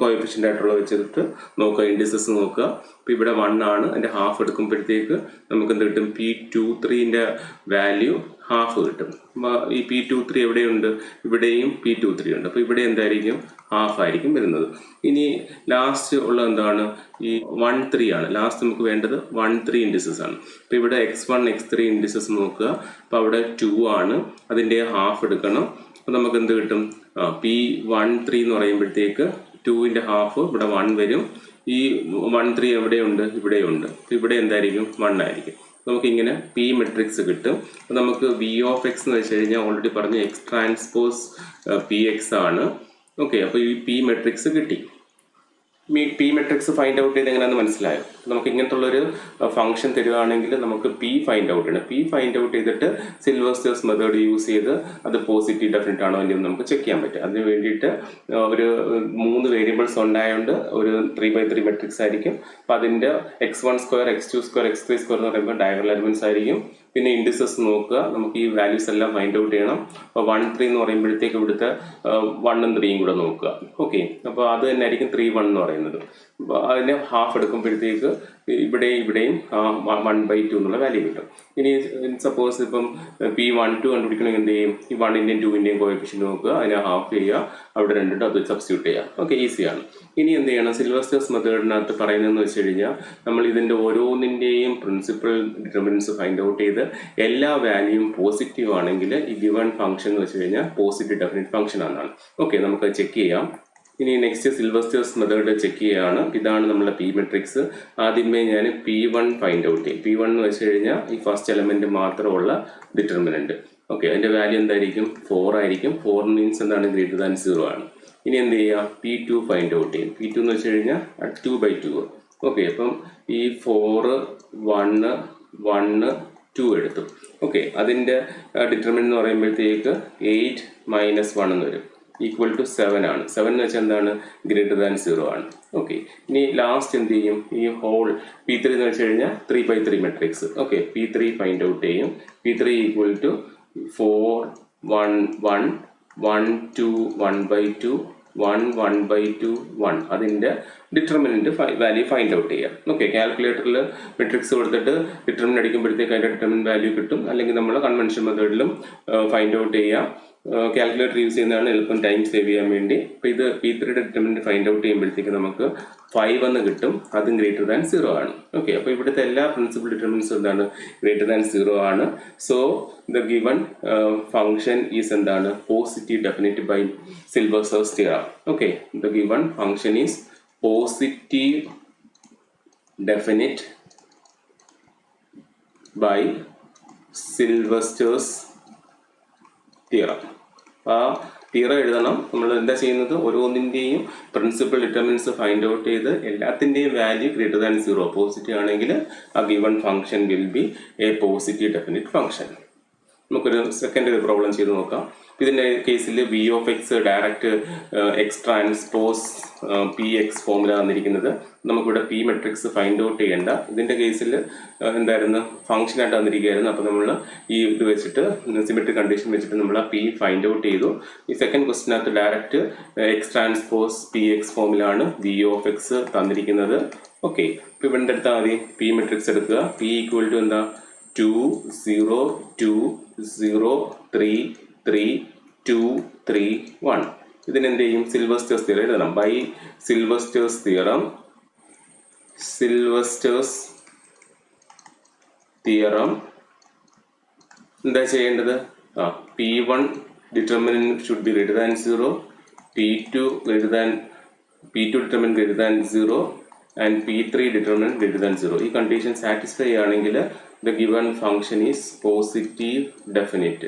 കോഎഫിഷ്യന്റ് ആയിട്ടുള്ള വെച്ചിട്ട് നോക്കുക, ഇൻഡിസസ് നോക്കുക. ഇപ്പം ഇവിടെ 1 ആണ്, അതിന്റെ ഹാഫ് എടുക്കുമ്പോഴത്തേക്ക് നമുക്ക് എന്ത് കിട്ടും, P23ന്റെ വാല്യൂ ഹാഫ് കിട്ടും. ഈ P23 എവിടെയുണ്ട്, ഇവിടെയും P23 ഉണ്ട്. അപ്പോൾ ഇവിടെ എന്തായിരിക്കും, ഹാഫ് ആയിരിക്കും വരുന്നത്. ഇനി ലാസ്റ്റ് ഉള്ള എന്താണ്, ഈ 1, 3 ആണ്. ലാസ്റ്റ് നമുക്ക് വേണ്ടത് 1, 3 ഇൻഡിസസ് ആണ്. അപ്പോൾ ഇവിടെ x1, x3 ഇൻഡിസസ് നോക്കുക. അപ്പോൾ അവിടെ 2 ആണ്, അതിൻ്റെ ഹാഫ് എടുക്കണം. അപ്പോൾ നമുക്ക് എന്ത് കിട്ടും, P13 എന്ന് പറയുമ്പോഴത്തേക്ക് 2ന്റെ ഹാഫ് ഇവിടെ 1 വരും. ഈ 1, 3 എവിടെയുണ്ട്, ഇവിടെയുണ്ട്. അപ്പോൾ ഇവിടെ എന്തായിരിക്കും, 1 ആയിരിക്കും. നമുക്കിങ്ങനെ പി മെട്രിക്സ് കിട്ടും. അപ്പോൾ നമുക്ക് വി ഓഫ് എക്സ് എന്ന് വെച്ച് കഴിഞ്ഞാൽ ഓൾറെഡി പറഞ്ഞ എക്സ് ട്രാൻസ്പോസ് പി എക്സ് ആണ്. ഓക്കെ, അപ്പോൾ ഈ പി മെട്രിക്സ് കിട്ടി. പി മെട്രിക്സ് ഫൈൻഡ് ഔട്ട് ചെയ്ത് എങ്ങനെയാണെന്ന് മനസ്സിലായോ? നമുക്ക് ഇങ്ങനത്തുള്ളൊരു ഫംഗ്ഷൻ തരുവാണെങ്കിൽ നമുക്ക് പി ഫൈൻഡ് ഔട്ട് ചെയ്യണം. പി ഫൈൻഡ് ഔട്ട് ചെയ്തിട്ട് സിൽവേസ്റ്റേഴ്സ് മെത്തേഡ് യൂസ് ചെയ്ത് അത് പോസിറ്റീവ് ഡെഫിനിറ്റ് ആണോ എന്ന് നമുക്ക് ചെക്ക് ചെയ്യാൻ പറ്റും. അതിന് വേണ്ടിയിട്ട് ഒരു 3 വേരിയബിൾസ് ഉണ്ടായതുകൊണ്ട് ഒരു 3/3 മെട്രിക്സ് ആയിരിക്കും. അപ്പം അതിൻ്റെ x1 square, x2 square, x3 square എന്ന് പറയുമ്പോൾ ഡയഗണൽ എലമെന്റ്സ് ആയിരിക്കും. പിന്നെ ഇൻഡിസസ് നോക്കുക, നമുക്ക് ഈ വാല്യൂസ് എല്ലാം ഫൈൻഡ് ഔട്ട് ചെയ്യണം. അപ്പോൾ 1, 3 എന്ന് പറയുമ്പോഴത്തേക്ക് ഇവിടുത്തെ 1ഉം 3ഉം കൂടെ നോക്കുക. ഓക്കെ, അപ്പോൾ അത് തന്നെ ആയിരിക്കും 3, 1 എന്ന് പറയുന്നത്. അപ്പോൾ അതിനെ ഹാഫ് എടുക്കുമ്പോഴത്തേക്ക് ഇവിടെയും 1/2 എന്നുള്ള വാല്യൂ കിട്ടും. ഇനി സപ്പോസ് ഇപ്പം P12 കണ്ടുപിടിക്കണമെങ്കിൽ എന്ത് ചെയ്യും, ഈ 1ന്റെയും 2ന്റെയും കോഎഫിഷ്യന്റ് നോക്കുക, അതിനെ ഹാഫ് ചെയ്യുക, അവിടെ രണ്ടും അത് സബ്സ്റ്റിറ്റ്യൂട്ട് ചെയ്യുക. ഓക്കെ, ഈസിയാണ്. ഇനി എന്ത് ചെയ്യണം, സിൽവേസ്റ്റേഴ്സ് മെത്തേഡിനകത്ത് പറയുന്നതെന്ന് വെച്ച് കഴിഞ്ഞാൽ നമ്മൾ ഇതിൻ്റെ ഓരോന്നിൻ്റെയും പ്രിൻസിപ്പൽ ഡിറ്റർമിനൻസ് ഫൈൻഡ് ഔട്ട് ചെയ്ത് എല്ലാ വാല്യൂയും പോസിറ്റീവ് ആണെങ്കിൽ ഈ ഗിവൺ ഫംഗ്ഷൻ എന്ന് വെച്ച് കഴിഞ്ഞാൽ പോസിറ്റീവ് ഡെഫിനിറ്റ് ഫംഗ്ഷൻ ആണെന്നാണ്. ഓക്കെ, നമുക്ക് ചെക്ക് ചെയ്യാം. ഇനി നെക്സ്റ്റ് സിൽവേസ്റ്റേഴ്സ് മെത്തേഡ് ചെക്ക് ചെയ്യുകയാണ്. ഇതാണ് നമ്മളെ പി മെട്രിക്സ്. ആദ്യമേ ഞാൻ P1 ഫൈൻഡ് ഔട്ട് ചെയ്യും. P1 എന്ന് വെച്ച് കഴിഞ്ഞാൽ ഈ ഫസ്റ്റ് എലമെന്റ് മാത്രമുള്ള ഡിറ്റർമിനന്റ്. ഓക്കെ, അതിന്റെ വാല്യൂ എന്തായിരിക്കും, 4 ആയിരിക്കും. 4 മീൻസ് എന്താണ്, ഗ്രേറ്റർ ദാൻ 0 ആണ്. ഇനി എന്ത് ചെയ്യുക, P2 ഫൈൻഡ് ഔട്ട് ചെയ്യും. P2 എന്ന് വെച്ച് കഴിഞ്ഞാൽ 2/2. ഓക്കെ, അപ്പം ഈ 4, 1, 1, 2 എടുത്തു. ഓക്കെ, അതിന്റെ ഡിറ്റർമിനന്റ് എന്ന് പറയുമ്പോഴത്തേക്ക് 8 - 1 എന്ന് വരും, ഈക്വൽ ടു 7 ആണ്. 7 എന്ന് വെച്ചാൽ എന്താണ്, ഗ്രേറ്റർ ദാൻ 0 ആണ്. ഓക്കെ, ഇനി ലാസ്റ്റ് എന്ത് ചെയ്യും, ഈ ഹോൾ P3 എന്ന് വെച്ച് കഴിഞ്ഞാൽ 3/3 matrix. Okay, P3 find out ചെയ്യും. P3 equal to 4, 1, 1, 1, 2, 1/2, 1, 1/2, 1. അതിൻ്റെ ഡിറ്റർമിനന്റ് വാല്യൂ ഫൈൻഡ് ഔട്ട് ചെയ്യാം. ഓക്കെ, കാൽക്കുലേറ്ററിൽ മെട്രിക്സ് കൊടുത്തിട്ട് ഡിറ്റർമിനന്റ് അടിക്കുമ്പോഴത്തേക്ക് അതിൻ്റെ ഡിറ്റർമിനന്റ് വാല്യൂ കിട്ടും. അല്ലെങ്കിൽ നമ്മൾ കൺവെൻഷൻ മെത്തേഡിലും ഫൈൻഡ് ഔട്ട് ചെയ്യാം. കാൽക്കുലേറ്റർ യൂസ് ചെയ്യുന്നതാണ് എളുപ്പം, ടൈം സേവ് ചെയ്യാൻ വേണ്ടി. അപ്പോൾ ഇത് P3 ഡിറ്റർമിനന്റ് ഫൈൻഡ് ഔട്ട് ചെയ്യുമ്പോഴത്തേക്ക് നമുക്ക് 5 എന്ന് കിട്ടും. അതും ഗ്രേറ്റർ ദാൻ 0 ആണ്. ഓക്കെ, അപ്പോൾ ഇവിടുത്തെ എല്ലാ പ്രിൻസിപ്പൽ ഡിറ്റർമിനൻസും എന്താണ്, ഗ്രേറ്റർ ദാൻ 0 ആണ്. So the given function is എന്താണ്, positive definite by Sylvester's theorem. Okay, the given function is positive definite by Sylvester's theorem. ആ തിയറം എഴുതണം. നമ്മൾ എന്താ ചെയ്യുന്നത്, ഓരോന്നിൻ്റെയും പ്രിൻസിപ്പൽ ഡിറ്റർമിനൻസ് ഫൈൻഡ് ഔട്ട് ചെയ്ത് എല്ലാത്തിൻ്റെയും വാല്യൂ ഗ്രേറ്റർ ദാൻ 0 പോസിറ്റീവ് ആണെങ്കിൽ ആ given function will be a positive definite function. നമുക്കൊരു സെക്കൻഡ് പ്രോബ്ലം ചെയ്ത് നോക്കാം. ഇതിൻ്റെ കേസിൽ V of X direct X transpose P X formula തന്നിരിക്കുന്നത്. നമുക്കിവിടെ പി മെട്രിക്സ് ഫൈൻഡ് ഔട്ട് ചെയ്യേണ്ട. ഇതിൻ്റെ കേസിൽ എന്തായിരുന്നു, ഫംഗ്ഷനായിട്ട് തന്നിരിക്കുകയായിരുന്നു. അപ്പോൾ നമ്മൾ ഈ ഇത് വെച്ചിട്ട് സിമെട്രിക് കണ്ടീഷൻ വെച്ചിട്ട് നമ്മൾ ആ പി ഫൈൻഡ് ഔട്ട് ചെയ്തു. ഈ സെക്കൻഡ് ക്വസ്റ്റിനകത്ത് direct X transpose P X ഫോമിലാണ് വി ഓഫ് എക്സ് തന്നിരിക്കുന്നത്. ഓക്കെ, ഇപ്പോൾ ഇവിടെ എടുത്താൽ മതി, പി മെട്രിക്സ് എടുക്കുക. പി ഈക്വൽ ടു എന്താ, 2 0 2 0 3 3 2 3 1. ഇതിനെന്ത് ചെയ്യും, സിൽവസ്റ്റേഴ്സ് തിയറം എഴുതണം. ബൈ സിൽവസ്റ്റേഴ്സ് തിയറം എന്താ ചെയ്യേണ്ടത്, P1 determinant should be greater than 0, P2 determinant greater than 0 and P3 determinant greater than 0. ഈ കണ്ടീഷൻ സാറ്റിസ്ഫൈ ആണെങ്കിൽ the given function is positive definite.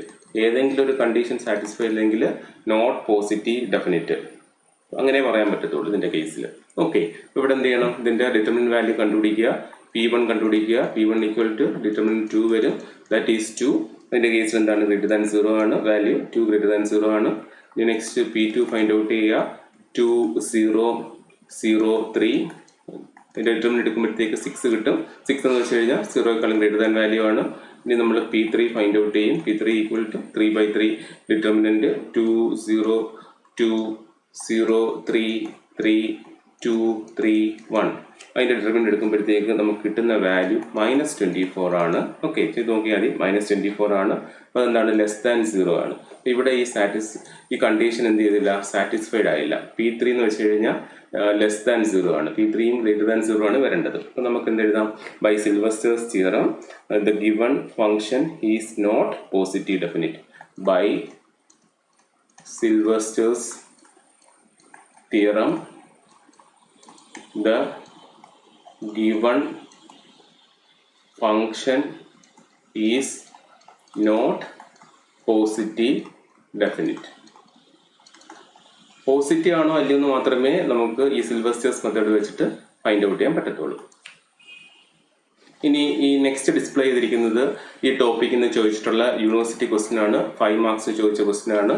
ഏതെങ്കിലും ഒരു കണ്ടീഷൻ സാറ്റിസ്ഫൈ അല്ലെങ്കിൽ നോട്ട് പോസിറ്റീവ് ഡെഫിനിറ്റ്, അങ്ങനെ പറയാൻ പറ്റത്തുള്ളൂ ഇതിൻ്റെ കേസിൽ. ഓക്കെ, ഇവിടെ എന്ത് ചെയ്യണം, ഇതിൻ്റെ ഡിറ്റർമിനന്റ് വാല്യൂ കണ്ടുപിടിക്കുക. P1 കണ്ടുപിടിക്കുക. P1 ഈക്വൽ ടു ഡിറ്റർമിനന്റ് 2 വരും, ദാറ്റ് ഈസ് 2. അതിൻ്റെ കേസിൽ എന്താണ്, ഗ്രേറ്റർ ദാൻ 0 ആണ് വാല്യൂ, 2 ഗ്രേറ്റർ ദാൻ 0 ആണ്. ഇനി നെക്സ്റ്റ് P2 ഫൈൻഡ് ഔട്ട് ചെയ്യുക. 2 0 0 3. ഇതിൻ്റെ ഡിറ്റർമിനന്റ് എടുക്കുമ്പോഴത്തേക്ക് 6 കിട്ടും. 6 എന്ന് വെച്ച് കഴിഞ്ഞാൽ 0ക്കാളും ഗ്രേറ്റർ ദാൻ വാല്യൂ ആണ്. ഇനി നമ്മൾ P3 ഫൈൻഡ് ഔട്ട് ചെയ്യും. P3 equal to 3/3 determinant 2 0 2 0 3 3 2 3 1. അതിൻ്റെ ഡിറ്റർമിനന്റ് എടുക്കുമ്പോഴത്തേക്ക് നമുക്ക് കിട്ടുന്ന വാല്യൂ -24 ആണ്. ഓക്കെ, ചെയ്ത് നോക്കിയാൽ മതി, -24 ആണ്. അപ്പോൾ എന്താണ്, ലെസ് ദാൻ 0 ആണ്. ഇവിടെ ഈ കണ്ടീഷൻ എന്ത് ചെയ്തില്ല, സാറ്റിസ്ഫൈഡ് ആയില്ല. P3 എന്ന് വെച്ച് കഴിഞ്ഞാൽ ലെസ് ദാൻ 0 ആണ്. P3യും ഗ്രേറ്റർ ദാൻ 0 ആണ് വരേണ്ടത്. അപ്പോൾ നമുക്ക് എന്ത് എഴുതാം, by Sylvester's theorem the given function is not positive definite. By Sylvester's theorem the given function is not positive definite. Positive ആണോ അല്ലയോ എന്ന് മാത്രമേ നമുക്ക് ഈ സിൽവസ്റ്റേഴ്സ് മെത്തേഡ് വെച്ചിട്ട് ഫൈൻഡ് ഔട്ട് ചെയ്യാൻ പറ്റത്തുള്ളൂ. ഇനി ഈ നെക്സ്റ്റ് ഡിസ്പ്ലേ ചെയ്തിരിക്കുന്നത് ഈ ടോപ്പിക്കിൽ നിന്ന് ചോദിച്ചിട്ടുള്ള യൂണിവേഴ്സിറ്റി ക്വസ്റ്റ്യൻ ആണ്. 5 മാർക്സ് ചോദിച്ച ക്വസ്റ്റ്യൻ ആണ്.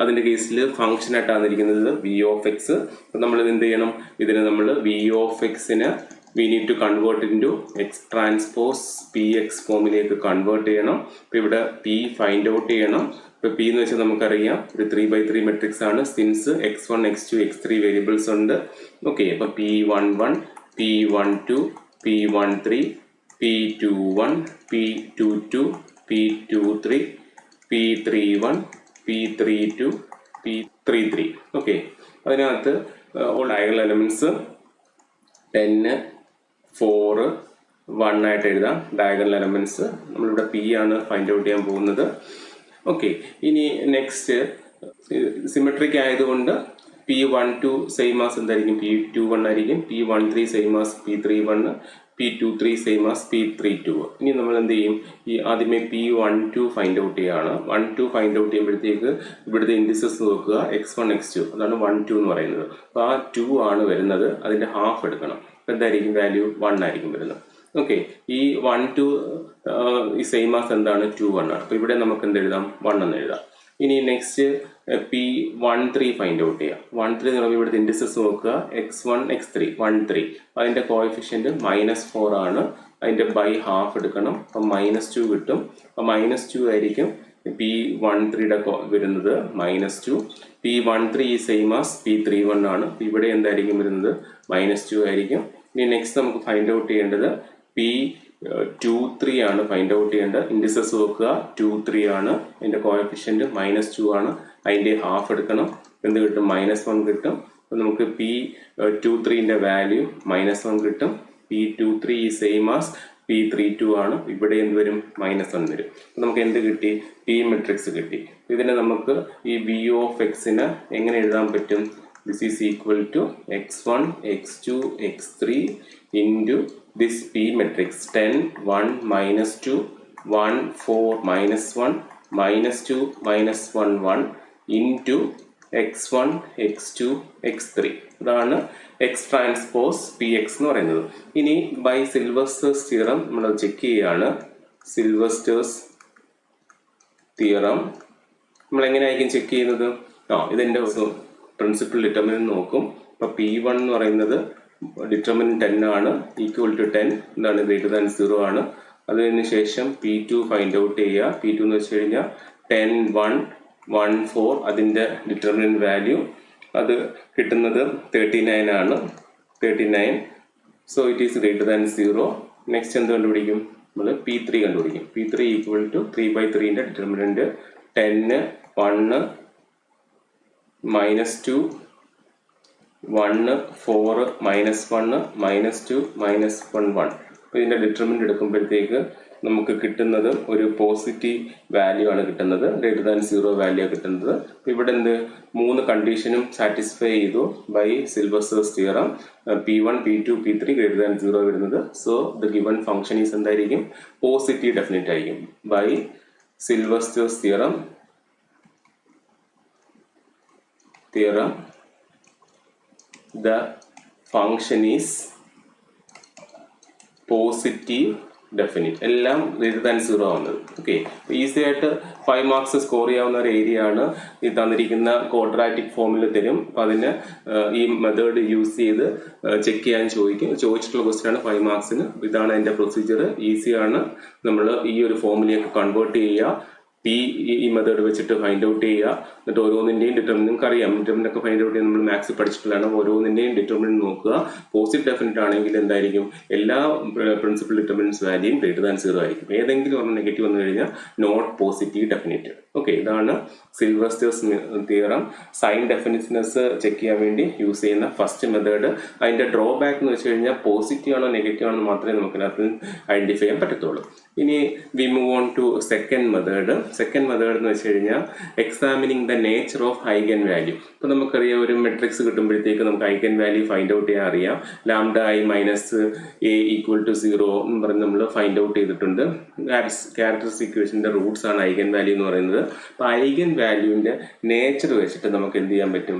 അതിൻ്റെ കേസിൽ ഫംഗ്ഷൻ ആയിട്ടാണ് ഇരിക്കുന്നത് വി ഓഫ് എക്സ്. നമ്മൾ എന്ത് ചെയ്യണം, ഇതിന് നമ്മൾ വി ഓഫ് എക്സിന് we need to convert into X transpose P X ഫോമിലേക്ക് കൺവേർട്ട് ചെയ്യണം. ഇപ്പോൾ ഇവിടെ പി ഫൈൻഡ് ഔട്ട് ചെയ്യണം. ഇപ്പോൾ പി എന്ന് വെച്ചാൽ നമുക്കറിയാം ഒരു 3/3 മെട്രിക്സ് ആണ്, since x1 x2 x3 variables ഉണ്ട്. ഓക്കെ, അപ്പോൾ P11 P12 P13 P21 P22 P23 P31 P32 P33. Okay, അതിനകത്ത് ഓൾ ഡയഗണൽ എലമെന്റ്സ് 10 4 1 ആയിട്ട് എഴുതാം. ഡയഗണൽ എലമെന്റ്സ് നമ്മളിവിടെ P ആണ് ഫൈൻഡ് ഔട്ട് ചെയ്യാൻ പോകുന്നത്. ഓക്കെ, ഇനി നെക്സ്റ്റ് സിമെട്രിക് ആയതുകൊണ്ട് P12 സെയിം ആസ് എന്തായിരിക്കും, P21 ആയിരിക്കും. P13 same as P31, P23 same as P32. ഇനി നമ്മൾ എന്ത് ചെയ്യും, ഈ ആദ്യമേ P12 ഫൈൻഡ് ഔട്ട് ചെയ്യുകയാണ്. 12 ഫൈൻഡ് ഔട്ട് ചെയ്യുമ്പോഴത്തേക്ക് ഇവിടുത്തെ ഇൻഡിസസ് നോക്കുക, x1 x2, അതാണ് 1 2 എന്ന് പറയുന്നത്. അപ്പോൾ ആ 2 ആണ് വരുന്നത്, അതിൻ്റെ ഹാഫ് എടുക്കണം. അപ്പോൾ എന്തായിരിക്കും വാല്യൂ, 1 ആയിരിക്കും വരുന്നത്. ഓക്കെ, ഈ 1 2 ഈ സെയിം ആസ് എന്താണ്, 2 1 ആണ്. അപ്പോൾ ഇവിടെ നമുക്ക് എന്ത് എഴുതാം, 1 എന്ന് എഴുതാം. ഇനി നെക്സ്റ്റ് P13 ഫൈൻഡ് ഔട്ട് ചെയ്യാം. 13 എന്ന് പറയുമ്പോൾ ഇവിടുത്തെ ഇൻഡിസസ് നോക്കുക, x1 x3 1 3. അതിൻ്റെ കോഎഫിഷ്യൻറ്റ് -4 ആണ്. അതിൻ്റെ ബൈ ഹാഫ് എടുക്കണം. അപ്പം -2 കിട്ടും. അപ്പം -2 ആയിരിക്കും P13യുടെ വരുന്നത്, -2. P13 ഈ സെയിം ആസ് P31 ആണ്. ഇവിടെ എന്തായിരിക്കും വരുന്നത്, -2 ആയിരിക്കും. ഇനി നെക്സ്റ്റ് നമുക്ക് ഫൈൻഡ് ഔട്ട് ചെയ്യേണ്ടത് P23 ആണ് ഫൈൻഡ് ഔട്ട് ചെയ്യേണ്ടത്. ഇൻഡിസസ് നോക്കുക, 2 3 ആണ്. അതിൻ്റെ കോഎഫിഷ്യൻറ്റ് -2 ആണ്. അതിൻ്റെ ഹാഫ് എടുക്കണം. എന്ത് കിട്ടും, -1 കിട്ടും. അപ്പോൾ നമുക്ക് P23ൻ്റെ വാല്യൂ -1 കിട്ടും. P23 ഈ സെയിം ആസ് P32 ആണ്. ഇവിടെ എന്ത് വരും, -1 വരും. അപ്പോൾ നമുക്ക് എന്ത് കിട്ടി, P മെട്രിക്സ് കിട്ടി. ഇതിനെ നമുക്ക് ഈ വി ഓഫ് എക്സിന് എങ്ങനെ എഴുതാൻ പറ്റും, this is equal to x1 x2 x3 into this P matrix 10 1 -2 1 4 -1 -2 -1 1 into x1 x2 x3 ഇതാണ് എക്സ് ട്രാൻസ്പോസ് പി എക്സ് എന്ന് പറയുന്നത്. ഇനി ബൈ സിൽവസ്റ്റേഴ്സ് തിയറം നമ്മൾ ചെക്ക് ചെയ്യുകയാണ്. സിൽവസ്റ്റേഴ്സ് തിയറം നമ്മൾ എങ്ങനെയായിരിക്കും ചെക്ക് ചെയ്യുന്നത്? ഇതെൻ്റെ പ്രിൻസിപ്പൽ ഡിറ്റർമിനന്റ് നോക്കും. അപ്പോൾ P1 എന്ന് പറയുന്നത് ഡിറ്റർമിനന്റ് 10 ആണ്, ഈക്വൽ ടു 10 എന്താണ് ഗ്രേറ്റർ ദാൻ 0 ആണ്. അതിന് ശേഷം P2 ഫൈൻഡ് ഔട്ട് ചെയ്യുക. P2 എന്ന് വെച്ച് കഴിഞ്ഞാൽ 10 1 1 4 അതിൻ്റെ ഡിറ്റർമിനന്റ് വാല്യൂ അത് കിട്ടുന്നത് 39 ആണ്. 39, so it is greater than 0. Next എന്ത് കണ്ടുപിടിക്കും? നമ്മൾ P3 കണ്ടുപിടിക്കും. P3 equal to 3/3ൻ്റെ determinant 10 1 -2 1 4 -1 -2 -1 1. അപ്പോൾ ഇതിൻ്റെ ഡിറ്റർമിനന്റ് എടുക്കുമ്പോഴത്തേക്ക് നമുക്ക് കിട്ടുന്നത് ഒരു പോസിറ്റീവ് വാല്യൂ ആണ് കിട്ടുന്നത്, ഗ്രേറ്റർ ദാൻ 0 വാല്യൂ ആണ് കിട്ടുന്നത്. ഇവിടെ എന്ത് 3 കണ്ടീഷനും സാറ്റിസ്ഫൈ ചെയ്തു by Sylvester's theorem. P1 P2 P3 greater than 0 വരുന്നത്. So the given function is എന്തായിരിക്കും? പോസിറ്റീവ് ഡെഫിനിറ്റ് ആയിരിക്കും. By Sylvester's theorem the function is positive definite. എല്ലാം ഗ്രേറ്റർ ദാൻ 0 ആവുന്നത്. ഓക്കെ, ഈസി ആയിട്ട് 5 മാർക്സ് സ്കോർ ചെയ്യാവുന്ന ഒരു ഏരിയ ആണ്. ഈ തന്നിരിക്കുന്ന ക്വാഡ്രാറ്റിക് ഫോമിൽ തരും. അപ്പം അതിന് ഈ മെത്തേഡ് യൂസ് ചെയ്ത് ചെക്ക് ചെയ്യാൻ ചോദിച്ചിട്ടുള്ള ക്വസ്റ്റ്യൻ ആണ് 5 മാർക്സിന്. ഇതാണ് അതിൻ്റെ പ്രൊസീജിയർ. ഈസിയാണ്. നമ്മൾ ഈ ഒരു ഫോമിലേക്ക് കൺവേർട്ട് ചെയ്യുക. ഈ മെത്തേഡ് വെച്ചിട്ട് ഫൈൻഡ് ഔട്ട് ചെയ്യുക. എന്നിട്ട് ഓരോന്നിൻ്റെയും ഡിറ്റർമിനന്റ് നമുക്ക് അറിയാം. ഡിറ്റർമിനന്റ് ഫൈൻഡ് ഔട്ട് ചെയ്യാൻ നമ്മൾ മാത്സ് പഠിച്ചിട്ടുള്ളതാണ്. ഓരോന്നിൻ്റെയും ഡിറ്റർമിനന്റ് നോക്കുക. പോസിറ്റീവ് ഡെഫിനിറ്റ് ആണെങ്കിൽ എന്തായിരിക്കും? എല്ലാ പ്രിൻസിപ്പൽ ഡിറ്റർമിനൻസ് വാല്യൂയും ഗ്രേറ്റർ ദാൻ 0 ആയിരിക്കും. ഏതെങ്കിലും ഒന്ന് നെഗറ്റീവ് വന്നു കഴിഞ്ഞാൽ നോട്ട് പോസിറ്റീവ് ഡെഫിനിറ്റ്. ഓക്കെ, ഇതാണ് സിൽവസ്റ്റേഴ്സ് തിയറം. സൈൻ ഡെഫിനിറ്റ്നെസ് ചെക്ക് ചെയ്യാൻ വേണ്ടി യൂസ് ചെയ്യുന്ന ഫസ്റ്റ് മെത്തേഡ്. അതിൻ്റെ ഡ്രോബാക്ക് എന്ന് വെച്ച് കഴിഞ്ഞാൽ പോസിറ്റീവ് ആണോ നെഗറ്റീവ് ആണോ മാത്രമേ നമുക്കതിനകത്ത് ഐഡന്റിഫൈ ചെയ്യാൻ പറ്റത്തുള്ളൂ. ഇനി we move on to second method. Second method എന്ന് വെച്ച് കഴിഞ്ഞാൽ examining the nature of eigen value. ഇപ്പം നമുക്കറിയാം, ഒരു മെട്രിക്സ് കിട്ടുമ്പോഴത്തേക്ക് നമുക്ക് ഐഗൻ വാല്യൂ ഫൈൻഡ് ഔട്ട് ചെയ്യാൻ അറിയാം. λ(i) - a ഈക്വൽ ടു 0 എന്ന് പറഞ്ഞ് നമ്മൾ ഫൈൻഡ് ഔട്ട് ചെയ്തിട്ടുണ്ട്. ക്യാരക്ടറിസ്റ്റിക് ഇക്വേഷൻ്റെ റൂട്ട്സ് ആണ് ഐഗൻ വാല്യൂ എന്ന് പറയുന്നത്. അപ്പോൾ ഐഗൻ വാല്യൂവിൻ്റെ നേച്ചർ വെച്ചിട്ട് നമുക്ക് എന്ത് ചെയ്യാൻ പറ്റും?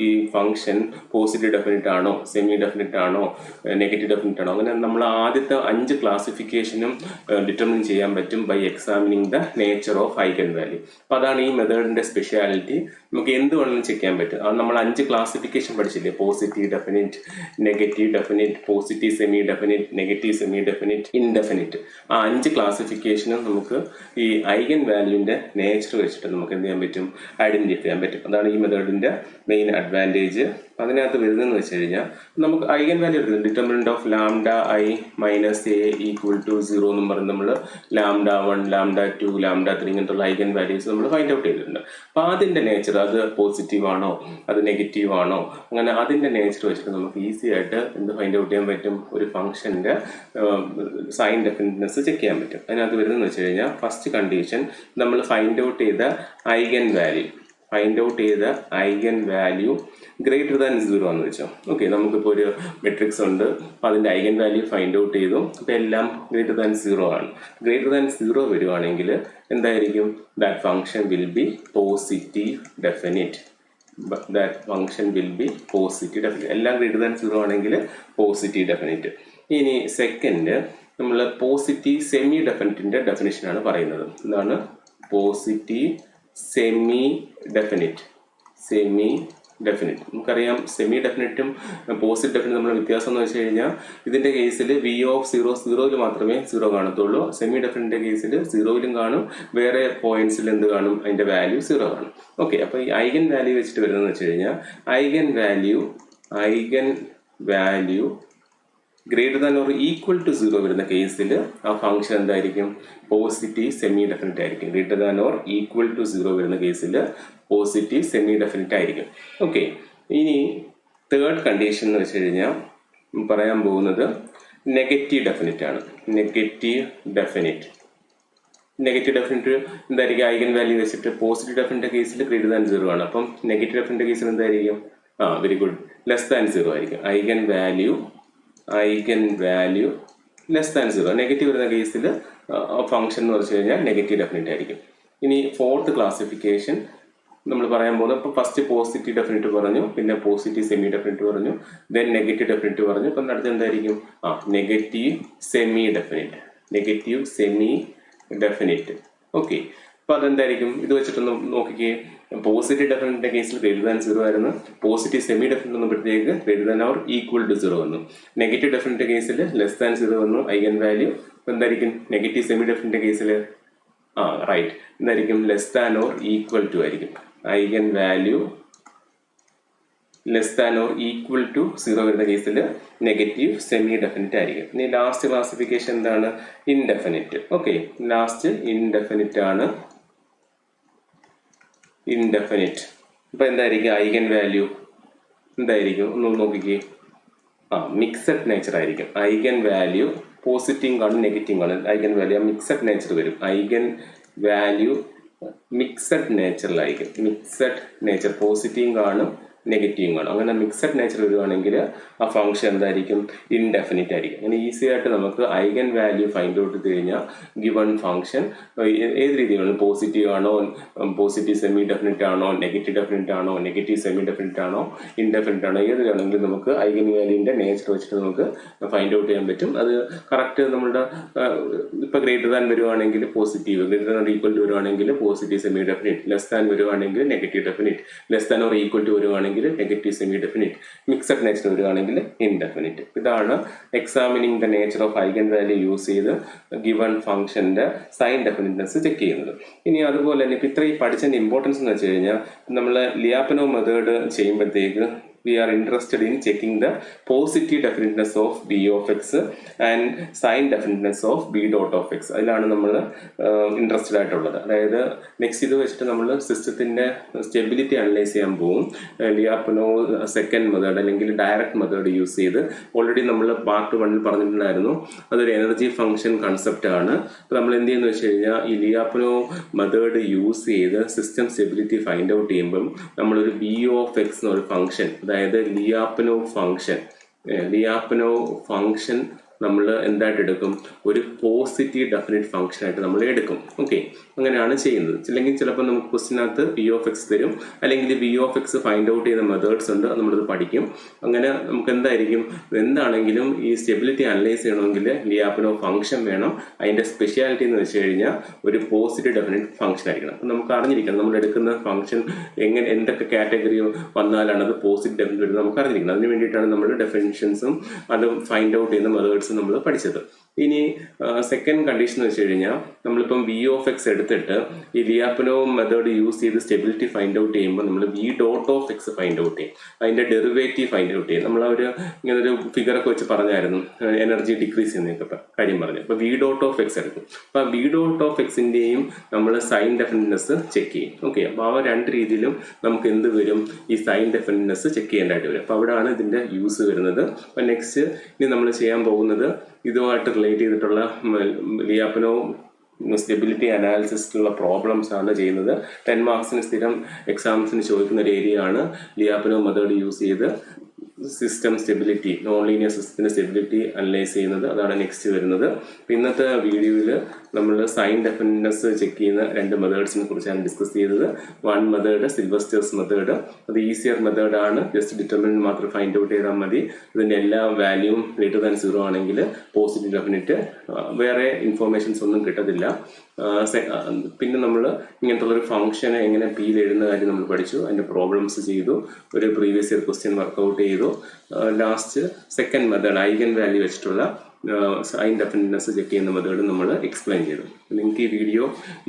ഈ ഫംഗ്ഷൻ പോസിറ്റീവ് ഡെഫിനിറ്റ് ആണോ, സെമി ഡെഫിനിറ്റ് ആണോ, നെഗറ്റീവ് ഡെഫിനിറ്റ് ആണോ, അങ്ങനെ നമ്മൾ ആദ്യത്തെ 5 ക്ലാസിഫിക്കേഷനും ഡിറ്റർമിൻ ചെയ്യാൻ പറ്റും by examining the nature of eigen value. അപ്പോൾ അതാണ് ഈ മെത്തേഡിൻ്റെ സ്പെഷ്യാലിറ്റി. നമുക്ക് എന്ത് വേണമെങ്കിലും ചെക്ക് ചെയ്യാൻ പറ്റും. അത് നമ്മൾ 5 ക്ലാസിഫിക്കേഷൻ പഠിച്ചില്ലേ? Positive definite, negative definite, positive semi definite, negative semi definite, indefinite. ആ 5 ക്ലാസിഫിക്കേഷനും നമുക്ക് ഈ ഐഗൻ വാല്യൂവിൻ്റെ നേച്ചർ വെച്ചിട്ട് നമുക്ക് എന്ത് ചെയ്യാൻ പറ്റും? ഐഡന്റിഫൈ ചെയ്യാൻ പറ്റും. അതാണ് ഈ മെത്തേഡിൻ്റെ മെയിൻ അഡ്വാൻറ്റേജ്. അതിനകത്ത് വരുന്നതെന്ന് വെച്ച് കഴിഞ്ഞാൽ നമുക്ക് ഐഗൻ വാല്യൂ എടുക്കുന്നത് determinant of λ(i) - a equal to 0 എന്നും പറഞ്ഞ് നമ്മൾ λ1 λ2 λ3 ഇങ്ങനത്തുള്ള ഐഗൻ വാല്യൂസ് നമ്മൾ ഫൈൻഡ് ഔട്ട് ചെയ്തിട്ടുണ്ട്. അപ്പോൾ അതിൻ്റെ നേച്ചർ, അത് പോസിറ്റീവ് ആണോ, അത് നെഗറ്റീവ് ആണോ, അങ്ങനെ അതിൻ്റെ നേച്ചർ വെച്ചിട്ട് നമുക്ക് ഈസി ആയിട്ട് എന്ത് ഫൈൻഡ് ഔട്ട് ചെയ്യാൻ പറ്റും? ഒരു ഫംഗ്ഷൻ്റെ സൈൻ ഡെഫിനിറ്റ്നെസ് ചെക്ക് ചെയ്യാൻ പറ്റും. അതിനകത്ത് വരുന്നതെന്ന് വെച്ച് കഴിഞ്ഞാൽ ഫസ്റ്റ് കണ്ടീഷൻ നമ്മൾ ഫൈൻഡ് ഔട്ട് ചെയ്ത ഐഗൻ വാല്യൂ ഗ്രേറ്റർ ദാൻ 0 എന്ന് വെച്ചോ. ഓക്കെ, നമുക്കിപ്പോൾ ഒരു മെട്രിക്സ് ഉണ്ട്. അപ്പോൾ അതിൻ്റെ ഐഗൻ വാല്യൂ ഫൈൻഡ് ഔട്ട് ചെയ്തു. അപ്പോൾ എല്ലാം ഗ്രേറ്റർ ദാൻ 0 ആണ്. ഗ്രേറ്റർ ദാൻ 0 വരുവാണെങ്കിൽ എന്തായിരിക്കും? That function will B positive definite. എല്ലാം ഗ്രേറ്റർ ദാൻ 0 ആണെങ്കിൽ പോസിറ്റീവ് ഡെഫിനിറ്റ്. ഇനി സെക്കൻഡ്, നമ്മൾ പോസിറ്റീവ് സെമി ഡെഫിനിറ്റിൻ്റെ ഡെഫിനിഷനാണ് പറയുന്നത്. എന്താണ് പോസിറ്റീവ് സെമി ഡെഫിനിറ്റ്? നമുക്കറിയാം, സെമി ഡെഫിനിറ്റും പോസിറ്റീവ് ഡെഫിനിറ്റും നമ്മുടെ വ്യത്യാസം എന്ന് വെച്ച് കഴിഞ്ഞാൽ ഇതിൻ്റെ കേസിൽ v(0) മാത്രമേ 0 കാണത്തുള്ളൂ. സെമി ഡെഫിനിറ്റിൻ്റെ കേസിൽ 0 കാണും, വേറെ പോയിന്റ്സിൽ എന്ത് കാണും? അതിൻ്റെ വാല്യൂ 0 കാണും. ഓക്കെ, അപ്പോൾ ഈ ഐഗൻ വാല്യൂ വെച്ചിട്ട് വരുന്നതെന്ന് വെച്ച് കഴിഞ്ഞാൽ eigen value greater than or equal to 0 വരുന്ന കേസിൽ ആ ഫംഗ്ഷൻ എന്തായിരിക്കും? പോസിറ്റീവ് സെമി ഡെഫിനിറ്റ് ആയിരിക്കും. Greater than or equal to 0 വരുന്ന കേസിൽ പോസിറ്റീവ് സെമി ഡെഫിനിറ്റ് ആയിരിക്കും. ഓക്കെ, ഇനി തേർഡ് കണ്ടീഷൻ എന്ന് വെച്ച് കഴിഞ്ഞാൽ പറയാൻ പോകുന്നത് നെഗറ്റീവ് ഡെഫിനിറ്റ് ആണ്. നെഗറ്റീവ് ഡെഫിനിറ്റ് എന്തായിരിക്കും? ഐഗൻ വാല്യൂ വെച്ചിട്ട് പോസിറ്റീവ് ഡെഫിനിറ്റ് കേസിൽ ഗ്രേറ്റർ ദാൻ 0 ആണ്. അപ്പം നെഗറ്റീവ് ഡെഫിനിറ്റ് കേസിൽ എന്തായിരിക്കും? വെരി ഗുഡ്, ലെസ് ദാൻ 0 ആയിരിക്കും. Eigen value less than 0. Negative വരുന്ന കേസിൽ ഫംഗ്ഷൻ എന്ന് വെച്ച് കഴിഞ്ഞാൽ നെഗറ്റീവ് ഡെഫിനിറ്റ് ആയിരിക്കും. ഇനി ഫോർത്ത് ക്ലാസിഫിക്കേഷൻ നമ്മൾ പറയാൻ പോകുന്നത്. ഇപ്പോൾ ഫസ്റ്റ് പോസിറ്റീവ് ഡെഫിനിറ്റ് പറഞ്ഞു, പിന്നെ പോസിറ്റീവ് സെമി ഡെഫിനിറ്റ് പറഞ്ഞു, ദെൻ നെഗറ്റീവ് ഡെഫിനിറ്റ് പറഞ്ഞു. ഇപ്പം അടുത്ത് എന്തായിരിക്കും? Negative semi definite. Negative semi definite. Okay, അപ്പോൾ അതെന്തായിരിക്കും? ഇത് വെച്ചിട്ടൊന്ന് നോക്കിക്കേ. പോസിറ്റീവ് ഡെഫിനിറ്റിന്റെ കേസിൽ >0 ആയിരുന്നു. പോസിറ്റീവ് സെമി ഡെഫിനിറ്റ് വന്നപ്പോഴത്തേക്ക് >= 0 വന്നു. നെഗറ്റീവ് ഡെഫിനിറ്റിന്റെ കേസിൽ <0 വന്നു ഐഗൻ വാല്യൂ. അപ്പോൾ എന്തായിരിക്കും നെഗറ്റീവ് സെമി ഡെഫിനിറ്റിന്റെ കേസിൽ? റൈറ്റ്, എന്തായിരിക്കും? <= ആയിരിക്കും. ഐഗൻ വാല്യൂ <0 വരുന്ന കേസിൽ നെഗറ്റീവ് സെമി ഡെഫിനിറ്റ് ആയിരിക്കും. ഇനി ലാസ്റ്റ് ക്ലാസിഫിക്കേഷൻ എന്താണ്? ഇൻഡെഫിനിറ്റ്. ഓക്കെ, ലാസ്റ്റ് ഇൻഡെഫിനിറ്റ് ആണ്. ഇൻഡെഫിനിറ്റ്. ഇപ്പൊ എന്തായിരിക്കും ഐഗൻ വാല്യൂ? എന്തായിരിക്കും? ഒന്ന് നോക്കിക്കേ. മിക്സഡ് നേച്ചർ ആയിരിക്കും. ഐഗൻ വാല്യൂ പോസിറ്റീവ് കാണും നെഗറ്റീവ് കാണും. ഐഗൻ വാല്യൂ മിക്സഡ് നേച്ചർ വരും. ഐഗൻ വാല്യൂ മിക്സഡ് നേച്ചറിലായിരിക്കും. മിക്സഡ് നേച്ചർ പോസിറ്റീവ് കാണും നെഗറ്റീവ് കാണും. അങ്ങനെ മിക്സഡ് നേച്ചർ വരുവാണെങ്കിൽ ആ ഫംഗ്ഷൻ എന്തായിരിക്കും? ഇൻഡെഫിനിറ്റ് ആയിരിക്കും. അങ്ങനെ ഈസി ആയിട്ട് നമുക്ക് ഐഗൻ വാല്യൂ ഫൈൻഡ് ഔട്ട് ചെയ്ത് കഴിഞ്ഞാൽ ഗിവൺ ഫംഗ്ഷൻ ഏത് രീതിയിലാണ്, പോസിറ്റീവ് ആണോ, പോസിറ്റീവ് സെമി ഡെഫിനിറ്റ് ആണോ, നെഗറ്റീവ് ഡെഫിനിറ്റ് ആണോ, നെഗറ്റീവ് സെമി ഡെഫിനിറ്റ് ആണോ, ഇൻഡെഫിനിറ്റ് ആണോ, ഏത് വേണമെങ്കിലും നമുക്ക് ഐഗൻ വാല്യൂവിന്റെ നേച്ചർ വെച്ചിട്ട് നമുക്ക് ഫൈൻഡ് ഔട്ട് ചെയ്യാൻ പറ്റും. അത് കറക്റ്റ് നമ്മുടെ ഇപ്പൊ >= വരുവാണെങ്കിൽ പോസിറ്റീവ്, >= വരുവാണെങ്കിൽ പോസിറ്റീവ് സെമി ഡെഫിനിറ്റ്, ലെസ് വരുവാണെങ്കിൽ നെഗറ്റീവ് ഡെഫിനിറ്റ്, >= വരുവാണെങ്കിൽ negative semi definite, mixed nature വരുവാണെങ്കിൽ ഇൻഡെഫിനിറ്റ്. ഇതാണ് examining the nature of eigen value use ചെയ്ത് ഗിവൺ ഫംഗ്ഷന്റെ സൈൻ ഡെഫിനിറ്റ്നെസ് ചെക്ക് ചെയ്യുന്നത്. ഇനി അതുപോലെ തന്നെ ഇപ്പം ഇത്രയും പഠിച്ചതിന്റെ ഇമ്പോർട്ടൻസ് എന്ന് വെച്ച് കഴിഞ്ഞാൽ നമ്മൾ ലിയാപ്പനോ മെത്തേഡ് ചെയ്യുമ്പോഴത്തേക്ക് we are interested in checking the positive definiteness of b of x and sign definiteness of b dot of x. അതിലാണ് നമ്മൾ ഇൻട്രസ്റ്റഡ് ആയിട്ടുള്ളത്. അതായത് നെക്സ്റ്റ് ഇത് വെച്ചിട്ട് നമ്മൾ സിസ്റ്റത്തിന്റെ സ്റ്റെബിലിറ്റി അനലൈസ് ചെയ്യാൻ പോകും. ലിയാപ്പനോ സെക്കൻഡ് മെത്തേഡ് അല്ലെങ്കിൽ ഡയറക്റ്റ് മെത്തേഡ് യൂസ് ചെയ്ത് ഓൾറെഡി നമ്മൾ പാർട്ട് 1 പറഞ്ഞിട്ടുണ്ടായിരുന്നു. അതൊരു എനർജി ഫംഗ്ഷൻ കൺസെപ്റ്റ് ആണ്. അപ്പോൾ നമ്മൾ എന്ത് ചെയ്യുന്നു വെച്ച് കഴിഞ്ഞാൽ ഈ ലിയാപ്പനോ മെത്തേഡ് യൂസ് ചെയ്ത് സിസ്റ്റം സ്റ്റെബിലിറ്റി ഫൈൻഡ് ഔട്ട് ചെയ്യുമ്പം നമ്മളൊരു b of x എന്നൊരു ഫംഗ്ഷൻ, അതായത് ലിയാപ്പനോ ഫംഗ്ഷൻ നമ്മൾ എന്തായിട്ട് എടുക്കും? ഒരു പോസിറ്റീവ് ഡെഫിനിറ്റ് ഫംഗ്ഷൻ ആയിട്ട് നമ്മൾ എടുക്കും. ഓക്കെ, അങ്ങനെയാണ് ചെയ്യുന്നത്. അല്ലെങ്കിൽ ചിലപ്പോൾ നമുക്ക് ക്വസ്റ്റിനകത്ത് b of x തരും, അല്ലെങ്കിൽ b of x find out ചെയ്യുന്ന മെത്തേഡ്സ് ഉണ്ട്, നമ്മളത് പഠിക്കും. അങ്ങനെ നമുക്ക് എന്താണെങ്കിലും ഈ സ്റ്റെബിലിറ്റി അനലൈസ് ചെയ്യണമെങ്കിൽ ലിയാപ്പനോ ഫംഗ്ഷൻ വേണം. അതിന്റെ സ്പെഷ്യാലിറ്റി എന്ന് വെച്ച് കഴിഞ്ഞാൽ ഒരു പോസിറ്റീവ് ഡെഫിനിറ്റ് ഫംഗ്ഷൻ ആയിരിക്കണം. അപ്പം നമുക്ക് അറിഞ്ഞിരിക്കണം നമ്മൾ എടുക്കുന്ന ഫംഗ്ഷൻ എന്തൊക്കെ കാറ്റഗറി വന്നാലാണ് അത് പോസിറ്റീവ് ഡെഫിനിറ്റ് വരുന്നത് നമുക്ക് അറിഞ്ഞിരിക്കണം. അതിന് വേണ്ടിയിട്ടാണ് നമ്മൾ ഡെഫിനിഷൻസും അത് ഫൈൻഡ് ഔട്ട് ചെയ്യുന്ന മെത്തേഡ്സും നമ്മൾ പഠിച്ചത്. ഇനി സെക്കൻഡ് കണ്ടീഷൻ എന്ന് വെച്ച് കഴിഞ്ഞാൽ നമ്മളിപ്പം b of x എടുത്തിട്ട് ഈ ലിയാപ്പനോ മെത്തേഡ് യൂസ് ചെയ്ത് സ്റ്റെബിലിറ്റി ഫൈൻഡ് ഔട്ട് ചെയ്യുമ്പോൾ നമ്മൾ b dot of x find out ചെയ്യും. അതിന്റെ ഡെറിവേറ്റീവ് ഫൈൻഡ് ഔട്ട് ചെയ്യും. നമ്മൾ ഇങ്ങനൊരു ഫിഗറൊക്കെ വെച്ച് പറഞ്ഞായിരുന്നു, എനർജി ഡിക്രീസ് ചെയ്യുന്നതൊക്കെ കാര്യം പറഞ്ഞു. അപ്പോൾ b dot of x എടുക്കും. അപ്പോൾ b dot of x-ന്റെയും നമ്മൾ സൈൻ ഡെഫിനിറ്റ്നെസ് ചെക്ക് ചെയ്യും. ഓക്കെ, അപ്പോൾ ആ രണ്ട് രീതിയിലും നമുക്ക് എന്ത് വരും? ഈ സൈൻ ഡെഫിനിറ്റ്നെസ് ചെക്ക് ചെയ്യേണ്ടതായിട്ട് വരും. അപ്പോൾ അവിടെയാണ് ഇതിന്റെ യൂസ് വരുന്നത്. അപ്പോൾ നെക്സ്റ്റ് ഇനി നമ്മൾ ചെയ്യാൻ പോകുന്നത് ഇതുമായിട്ട് റിലേറ്റ് ചെയ്തിട്ടുള്ള ലിയാപ്പനോ സ്റ്റെബിലിറ്റി അനാലിസിസിലുള്ള പ്രോബ്ലംസ് ആണ് ചെയ്യുന്നത്. 10 മാർക്സിന് സ്ഥിരം എക്സാംസിന് ചോദിക്കുന്ന ഒരു ഏരിയ ആണ് ലിയാപ്പനോ മെത്തേഡ് യൂസ് ചെയ്ത് സിസ്റ്റം സ്റ്റെബിലിറ്റി, നോൺ ലീനിയർ സിസ്റ്റത്തിന്റെ സ്റ്റെബിലിറ്റി അനലൈസ് ചെയ്യുന്നത്. അതാണ് നെക്സ്റ്റ് വരുന്നത്. ഇന്നത്തെ വീഡിയോയിൽ നമ്മൾ സൈൻ ഡെഫിനിറ്റ്നെസ് ചെക്ക് ചെയ്യുന്ന രണ്ട് മെത്തേഡ്സിനെ കുറിച്ചാണ് ഡിസ്കസ് ചെയ്തത്. വൺ മെത്തേഡ് സിൽവസ്റ്റേഴ്സ് മെത്തേഡ്, അത് ഈസിയർ മെത്തേഡാണ്. ജസ്റ്റ് ഡിറ്റർമിനന്റ് മാത്രം ഫൈൻഡ് ഔട്ട് ചെയ്താൽ മതി. ഇതിന്റെ എല്ലാ വാല്യൂവും >0 ആണെങ്കിൽ പോസിറ്റീവ് ഡെഫിനിറ്റ്, വേറെ ഇൻഫോർമേഷൻസ് ഒന്നും കിട്ടത്തില്ല. പിന്നെ നമ്മൾ ഇങ്ങനത്തുള്ളൊരു ഫംഗ്ഷനെ എങ്ങനെ പീൽ എഴുതുന്ന കാര്യം നമ്മൾ പഠിച്ചു. അതിന്റെ പ്രോബ്ലംസ് ചെയ്തു, ഒരു പ്രീവിയസ് ഇയർ ക്വസ്റ്റ്യൻ വർക്ക്ഔട്ട് ചെയ്തു. Last second method eigen value വെച്ചിട്ടുള്ള സൈൻ ഡെഫിനിറ്റ്നെസ് ചെക്ക് ചെയ്യുന്ന മെത്തേഡ് നമ്മൾ എക്സ്പ്ലെയിൻ ചെയ്തു. നിങ്ങൾക്ക് ഈ വീഡിയോ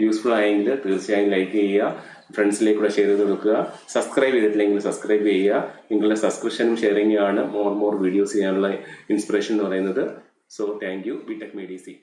യൂസ്ഫുൾ ആയെങ്കിൽ തീർച്ചയായും ലൈക്ക് ചെയ്യുക, ഫ്രണ്ട്സിലേക്കൂടെ ഷെയർ ചെയ്ത് കൊടുക്കുക. സബ്സ്ക്രൈബ് ചെയ്തിട്ടില്ലെങ്കിൽ സബ്സ്ക്രൈബ് ചെയ്യുക. നിങ്ങളുടെ സബ്സ്ക്രിപ്ഷനും ഷെയറിംഗും ആണ് മോർ വീഡിയോസ് ചെയ്യാനുള്ള ഇൻസ്പിറേഷൻ എന്ന് പറയുന്നത്. So thank you. B Tech Medici.